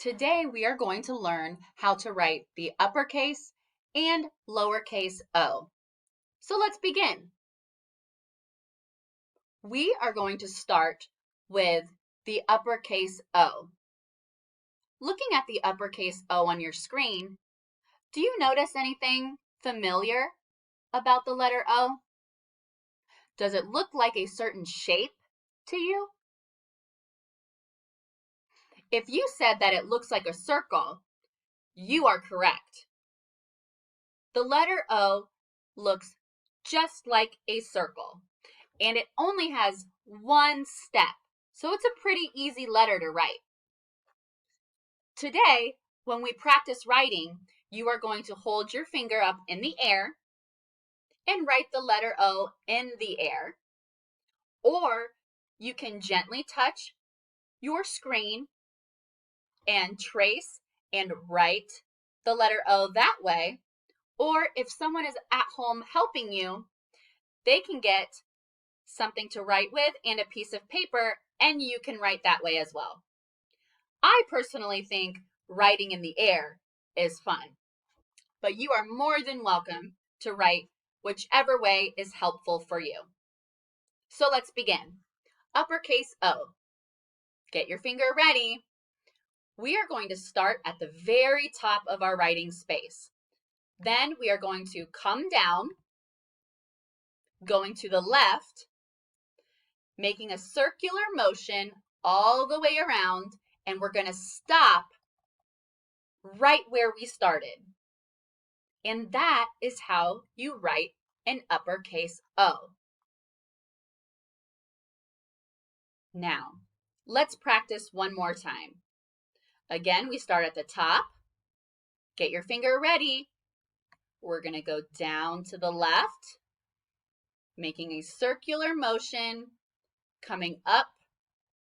Today we are going to learn how to write the uppercase and lowercase o. So let's begin. We are going to start with the uppercase O. Looking at the uppercase O on your screen, do you notice anything familiar about the letter O? Does it look like a certain shape to you? If you said that it looks like a circle, you are correct. The letter O looks just like a circle, and it only has one step, so it's a pretty easy letter to write. Today, when we practice writing, you are going to hold your finger up in the air and write the letter O in the air, or you can gently touch your screen and trace and write the letter O that way. Or if someone is at home helping you, they can get something to write with and a piece of paper, and you can write that way as well. I personally think writing in the air is fun, but you are more than welcome to write whichever way is helpful for you. So let's begin. Uppercase O. Get your finger ready. We are going to start at the very top of our writing space. Then we are going to come down, going to the left, making a circular motion all the way around, and we're going to stop right where we started. And that is how you write an uppercase O. Now, let's practice one more time. Again, we start at the top. Get your finger ready. We're going to go down to the left, making a circular motion, coming up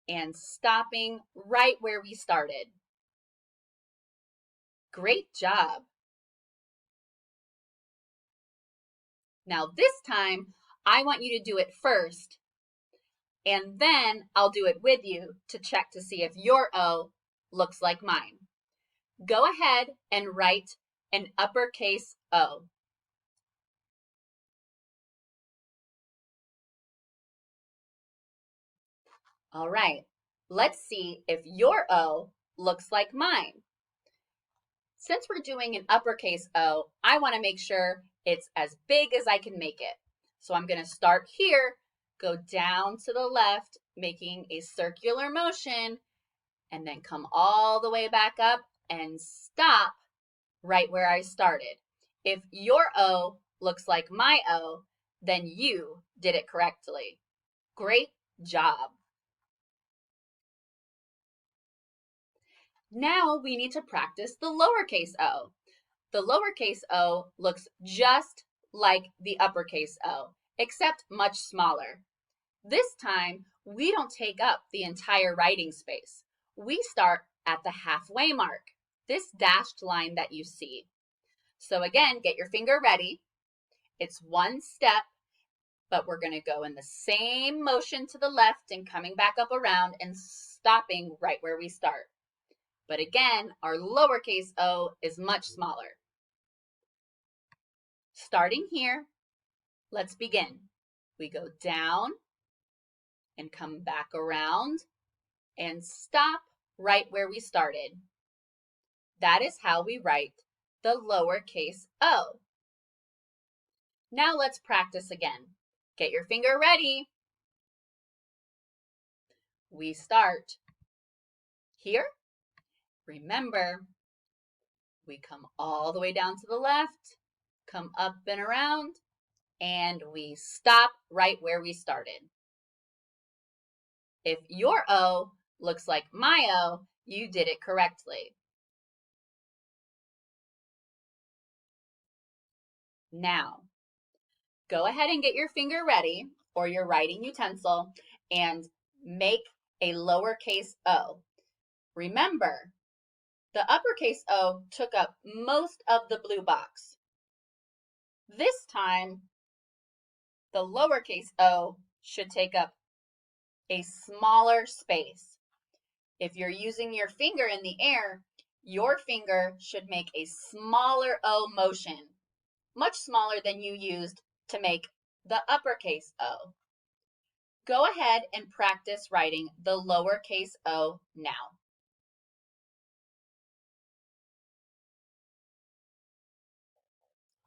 and stopping right where we started. Great job. Now this time, I want you to do it first, and then I'll do it with you to check to see if your O looks like mine. Go ahead and write an uppercase O. All right, let's see if your O looks like mine. Since we're doing an uppercase O, I want to make sure it's as big as I can make it. So I'm going to start here, go down to the left, making a circular motion, and then come all the way back up and stop right where I started. If your O looks like my O, then you did it correctly. Great job. Now we need to practice the lowercase o. The lowercase o looks just like the uppercase O, except much smaller. This time, we don't take up the entire writing space. We start at the halfway mark, this dashed line that you see. So again, get your finger ready. It's one step, but we're going to go in the same motion to the left and coming back up around and stopping right where we start. But again, our lowercase o is much smaller. Starting here, let's begin. We go down and come back around and stop right where we started. That is how we write the lowercase o. Now let's practice again. Get your finger ready. We start here. Remember, we come all the way down to the left, come up and around, and we stop right where we started. If your O looks like my O, you did it correctly. Now, go ahead and get your finger ready or your writing utensil and make a lowercase o. Remember, the uppercase O took up most of the blue box. This time, the lowercase o should take up a smaller space. If you're using your finger in the air, your finger should make a smaller O motion, much smaller than you used to make the uppercase O. Go ahead and practice writing the lowercase o now.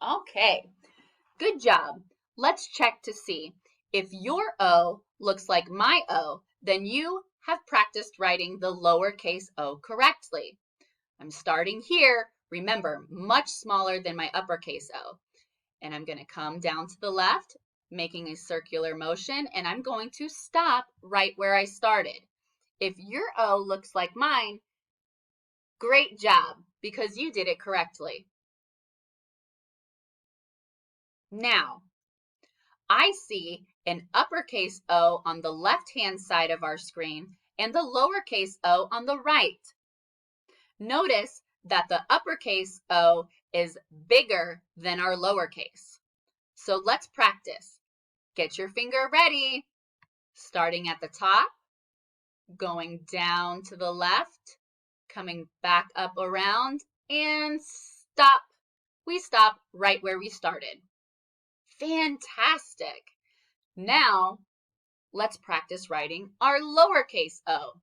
Okay, good job. Let's check to see. If your O looks like my O, then you have practiced writing the lowercase o correctly. I'm starting here, remember, much smaller than my uppercase O. And I'm going to come down to the left, making a circular motion, and I'm going to stop right where I started. If your O looks like mine, great job, because you did it correctly. Now, I see an uppercase O on the left-hand side of our screen and the lowercase o on the right. Notice that the uppercase O is bigger than our lowercase. So let's practice. Get your finger ready. Starting at the top, going down to the left, coming back up around, and stop. We stop right where we started. Fantastic. Now, let's practice writing our lowercase o.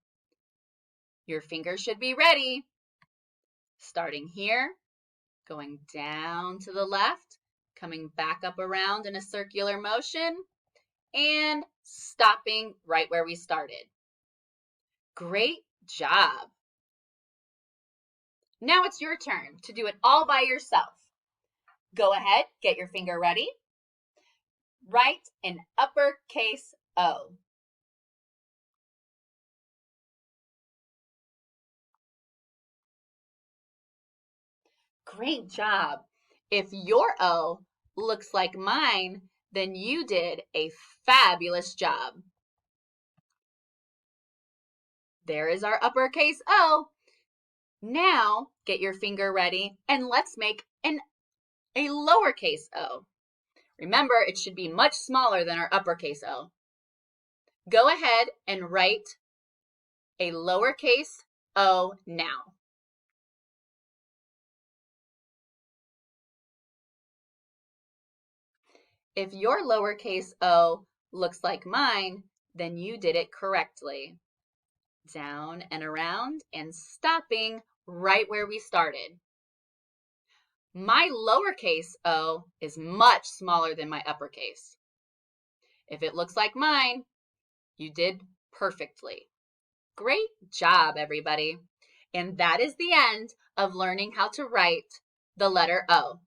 Your fingers should be ready. Starting here, going down to the left, coming back up around in a circular motion, and stopping right where we started. Great job. Now it's your turn to do it all by yourself. Go ahead, get your finger ready. Write an uppercase O. Great job. If your O looks like mine, then you did a fabulous job. There is our uppercase O. Now get your finger ready and let's make a lowercase o. Remember, it should be much smaller than our uppercase O. Go ahead and write a lowercase o now. If your lowercase o looks like mine, then you did it correctly. Down and around and stopping right where we started. My lowercase o is much smaller than my uppercase. If it looks like mine, you did perfectly. Great job, everybody. And that is the end of learning how to write the letter O.